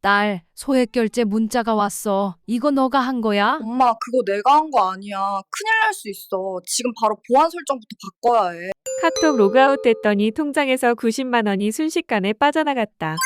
딸, 소액 결제 문자가 왔어. 이거 너가 한 거야? 엄마, 그거 내가 한 거 아니야. 큰일 날 수 있어. 지금 바로 보안 설정부터 바꿔야 해. 카톡 로그아웃 됐더니 통장에서 90만 원이 순식간에 빠져나갔다.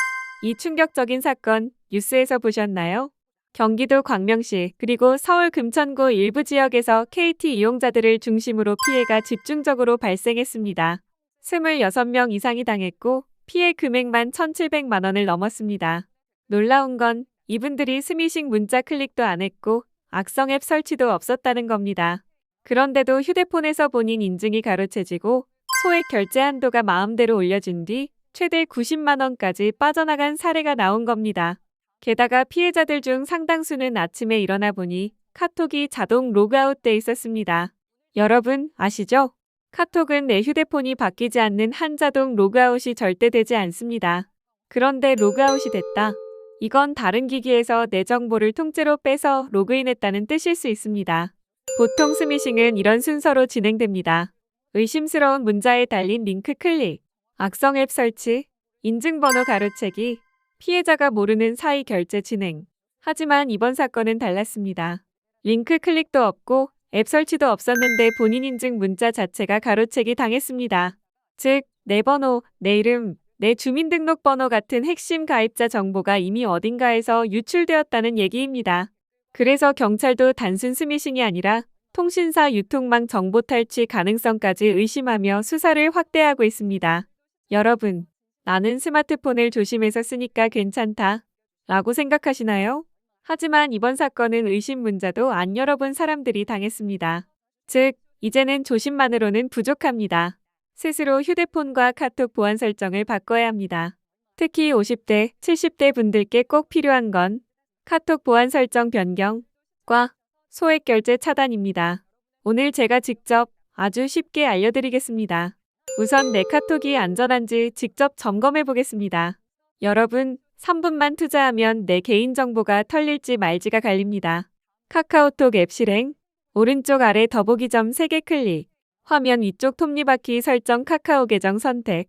이 충격적인 사건 뉴스에서 보셨나요? 경기도 광명시 그리고 서울 금천구 일부 지역에서 KT 이용자들을 중심으로 피해가 집중적으로 발생했습니다. 26명 이상이 당했고 피해 금액만 1,700만 원을 넘었습니다. 놀라운 건 이분들이 스미싱 문자 클릭도 안 했고 악성 앱 설치도 없었다는 겁니다. 그런데도 휴대폰에서 본인 인증이 가로채지고 소액 결제 한도가 마음대로 올려준 뒤 최대 90만 원까지 빠져나간 사례가 나온 겁니다. 게다가 피해자들 중 상당수는 아침에 일어나 보니 카톡이 자동 로그아웃 돼 있었습니다. 여러분 아시죠? 카톡은 내 휴대폰이 바뀌지 않는 한자동 로그아웃이 절대 되지 않습니다. 그런데 로그아웃이 됐다. 이건 다른 기기에서 내 정보를 통째로 빼서 로그인했다는 뜻일 수 있습니다. 보통 스미싱은 이런 순서로 진행됩니다. 의심스러운 문자에 달린 링크 클릭, 악성 앱 설치, 인증번호 가로채기, 피해자가 모르는 사이 결제 진행. 하지만 이번 사건은 달랐습니다. 링크 클릭도 없고 앱 설치도 없었는데 본인 인증 문자 자체가 가로채기 당했습니다. 즉, 내 번호, 내 이름, 내 주민등록번호 같은 핵심 가입자 정보가 이미 어딘가에서 유출되었다는 얘기입니다. 그래서 경찰도 단순 스미싱이 아니라 통신사 유통망 정보 탈취 가능성까지 의심하며 수사를 확대하고 있습니다. 여러분, 나는 스마트폰을 조심해서 쓰니까 괜찮다 라고 생각하시나요? 하지만 이번 사건은 의심 문자도 안 열어본 사람들이 당했습니다. 즉, 이제는 조심만으로는 부족합니다. 스스로 휴대폰과 카톡 보안 설정을 바꿔야 합니다. 특히 50대, 70대 분들께 꼭 필요한 건 카톡 보안 설정 변경과 소액 결제 차단입니다. 오늘 제가 직접 아주 쉽게 알려드리겠습니다. 우선 내 카톡이 안전한지 직접 점검해 보겠습니다. 여러분, 3분만 투자하면 내 개인정보가 털릴지 말지가 갈립니다. 카카오톡 앱 실행, 오른쪽 아래 더보기점 3개 클릭, 화면 위쪽 톱니바퀴 설정 카카오 계정 선택,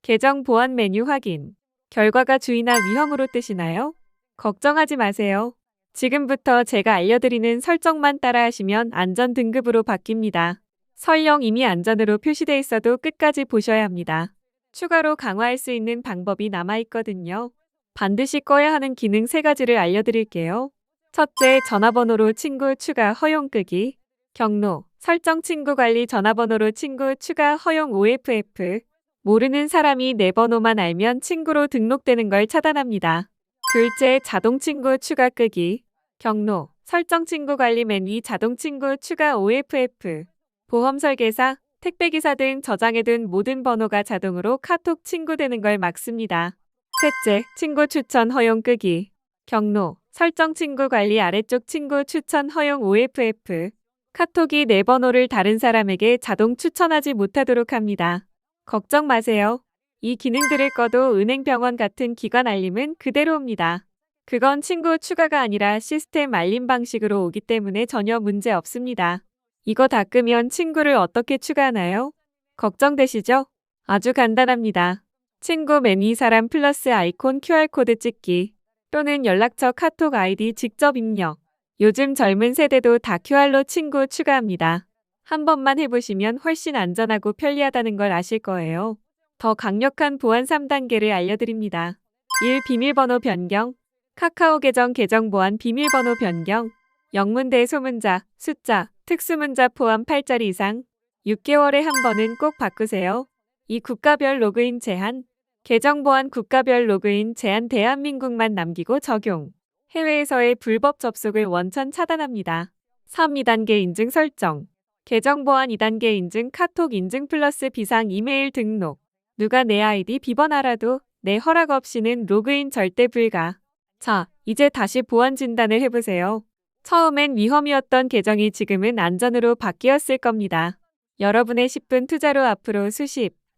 계정 보안 메뉴 확인, 결과가 주의나 위험으로 뜨시나요? 걱정하지 마세요. 지금부터 제가 알려드리는 설정만 따라하시면 안전 등급으로 바뀝니다. 설령 이미 안전으로 표시돼 있어도 끝까지 보셔야 합니다. 추가로 강화할 수 있는 방법이 남아있거든요. 반드시 꺼야 하는 기능 3가지를 알려드릴게요. 첫째, 전화번호로 친구 추가 허용 끄기. 경로, 설정 친구 관리 전화번호로 친구 추가 허용 OFF. 모르는 사람이 내 번호만 알면 친구로 등록되는 걸 차단합니다. 둘째, 자동 친구 추가 끄기. 경로, 설정 친구 관리 맨 위 자동 친구 추가 OFF. 보험 설계사, 택배기사 등 저장해둔 모든 번호가 자동으로 카톡 친구되는 걸 막습니다. 셋째, 친구 추천 허용 끄기. 경로, 설정 친구 관리 아래쪽 친구 추천 허용 OFF. 카톡이 내 번호를 다른 사람에게 자동 추천하지 못하도록 합니다. 걱정 마세요. 이 기능들을 꺼도 은행, 병원 같은 기관 알림은 그대로 옵니다. 그건 친구 추가가 아니라 시스템 알림 방식으로 오기 때문에 전혀 문제 없습니다. 이거 다 끄면 친구를 어떻게 추가하나요? 걱정되시죠? 아주 간단합니다. 친구 맨 위 사람 플러스 아이콘 QR코드 찍기 또는 연락처 카톡 아이디 직접 입력. 요즘 젊은 세대도 다 QR로 친구 추가합니다. 한 번만 해보시면 훨씬 안전하고 편리하다는 걸 아실 거예요. 더 강력한 보안 3단계를 알려드립니다. 1. 비밀번호 변경. 카카오 계정 보안 비밀번호 변경. 영문대 소문자, 숫자, 특수문자 포함 8자리 이상. 6개월에 한 번은 꼭 바꾸세요. 2. 국가별 로그인 제한. 계정 보안 국가별 로그인 제한 대한민국만 남기고 적용. 해외에서의 불법 접속을 원천 차단합니다. 3. 2단계 인증 설정. 계정 보안 2단계 인증 카톡 인증 플러스 비상 이메일 등록. 누가 내 아이디 비번 알아도 내 허락 없이는 로그인 절대 불가. 자, 이제 다시 보안 진단을 해보세요. 처음엔 위험이었던 계정이 지금은 안전으로 바뀌었을 겁니다. 여러분의 10분 투자로 앞으로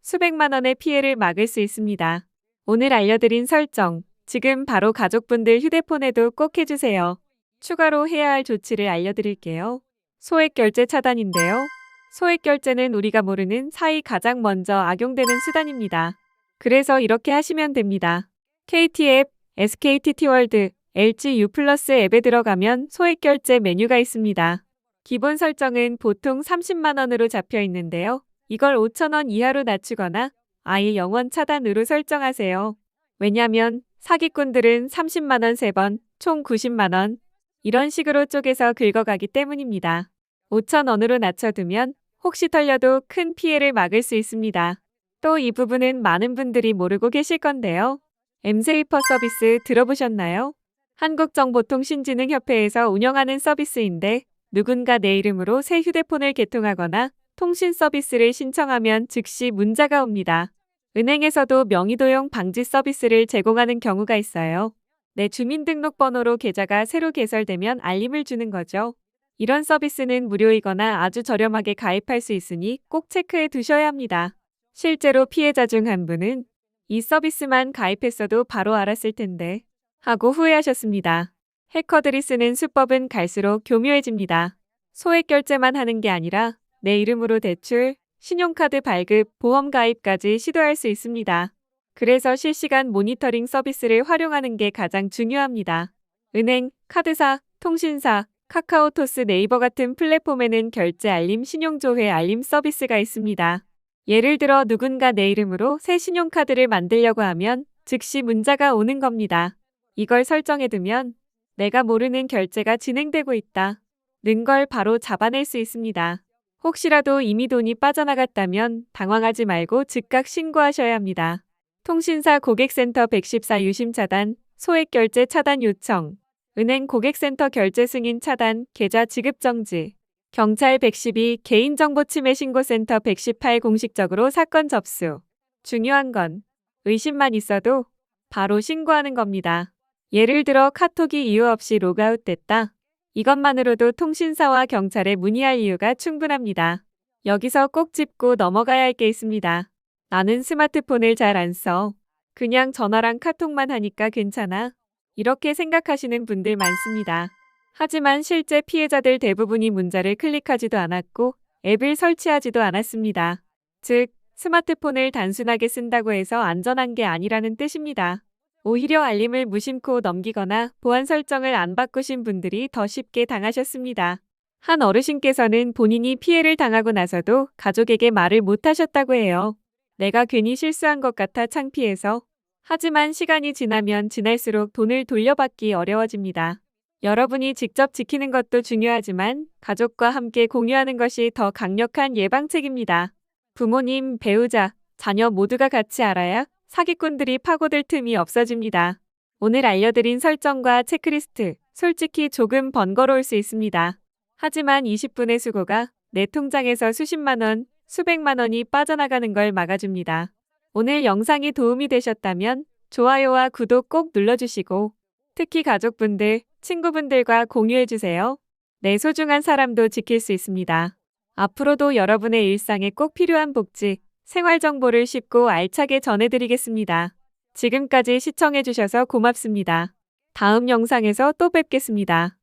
수백만 원의 피해를 막을 수 있습니다. 오늘 알려드린 설정, 지금 바로 가족분들 휴대폰에도 꼭 해주세요. 추가로 해야 할 조치를 알려드릴게요. 소액 결제 차단인데요. 소액 결제는 우리가 모르는 사이 가장 먼저 악용되는 수단입니다. 그래서 이렇게 하시면 됩니다. KT 앱 SKTT월드, LG U 플러스 앱에 들어가면 소액 결제 메뉴가 있습니다. 기본 설정은 보통 30만 원으로 잡혀 있는데요. 이걸 5천 원 이하로 낮추거나 아예 영원 차단으로 설정하세요. 왜냐면 사기꾼들은 30만 원 3번, 총 90만 원 이런 식으로 쪼개서 긁어가기 때문입니다. 5천 원으로 낮춰두면 혹시 털려도 큰 피해를 막을 수 있습니다. 또 이 부분은 많은 분들이 모르고 계실 건데요. 엠세이퍼 서비스 들어보셨나요? 한국정보통신진흥협회에서 운영하는 서비스인데 누군가 내 이름으로 새 휴대폰을 개통하거나 통신 서비스를 신청하면 즉시 문자가 옵니다. 은행에서도 명의도용 방지 서비스를 제공하는 경우가 있어요. 내 주민등록번호로 계좌가 새로 개설되면 알림을 주는 거죠. 이런 서비스는 무료이거나 아주 저렴하게 가입할 수 있으니 꼭 체크해 두셔야 합니다. 실제로 피해자 중 한 분은 이 서비스만 가입했어도 바로 알았을 텐데 하고 후회하셨습니다. 해커들이 쓰는 수법은 갈수록 교묘해집니다. 소액 결제만 하는 게 아니라 내 이름으로 대출, 신용카드 발급, 보험 가입까지 시도할 수 있습니다. 그래서 실시간 모니터링 서비스를 활용하는 게 가장 중요합니다. 은행, 카드사, 통신사, 카카오토스, 네이버 같은 플랫폼에는 결제 알림, 신용조회 알림 서비스가 있습니다. 예를 들어 누군가 내 이름으로 새 신용카드를 만들려고 하면 즉시 문자가 오는 겁니다. 이걸 설정해두면 내가 모르는 결제가 진행되고 있다 는 걸 바로 잡아낼 수 있습니다. 혹시라도 이미 돈이 빠져나갔다면 당황하지 말고 즉각 신고하셔야 합니다. 통신사 고객센터 114 유심 차단, 소액 결제 차단 요청, 은행 고객센터 결제 승인 차단, 계좌 지급 정지, 경찰 112 개인정보 침해 신고센터 118 공식적으로 사건 접수. 중요한 건 의심만 있어도 바로 신고하는 겁니다. 예를 들어 카톡이 이유 없이 로그아웃 됐다. 이것만으로도 통신사와 경찰에 문의할 이유가 충분합니다. 여기서 꼭 짚고 넘어가야 할 게 있습니다. 나는 스마트폰을 잘 안 써. 그냥 전화랑 카톡만 하니까 괜찮아. 이렇게 생각하시는 분들 많습니다. 하지만 실제 피해자들 대부분이 문자를 클릭하지도 않았고 앱을 설치하지도 않았습니다. 즉, 스마트폰을 단순하게 쓴다고 해서 안전한 게 아니라는 뜻입니다. 오히려 알림을 무심코 넘기거나 보안 설정을 안 바꾸신 분들이 더 쉽게 당하셨습니다. 한 어르신께서는 본인이 피해를 당하고 나서도 가족에게 말을 못 하셨다고 해요. 내가 괜히 실수한 것 같아 창피해서. 하지만 시간이 지나면 지날수록 돈을 돌려받기 어려워집니다. 여러분이 직접 지키는 것도 중요하지만 가족과 함께 공유하는 것이 더 강력한 예방책입니다. 부모님, 배우자, 자녀 모두가 같이 알아야 사기꾼들이 파고들 틈이 없어집니다. 오늘 알려드린 설정과 체크리스트, 솔직히 조금 번거로울 수 있습니다. 하지만 20분의 수고가 내 통장에서 수십만 원, 수백만 원이 빠져나가는 걸 막아줍니다. 오늘 영상이 도움이 되셨다면 좋아요와 구독 꼭 눌러주시고 특히 가족분들, 친구분들과 공유해주세요. 내 소중한 사람도 지킬 수 있습니다. 앞으로도 여러분의 일상에 꼭 필요한 복지, 생활 정보를 쉽고 알차게 전해드리겠습니다. 지금까지 시청해주셔서 고맙습니다. 다음 영상에서 또 뵙겠습니다.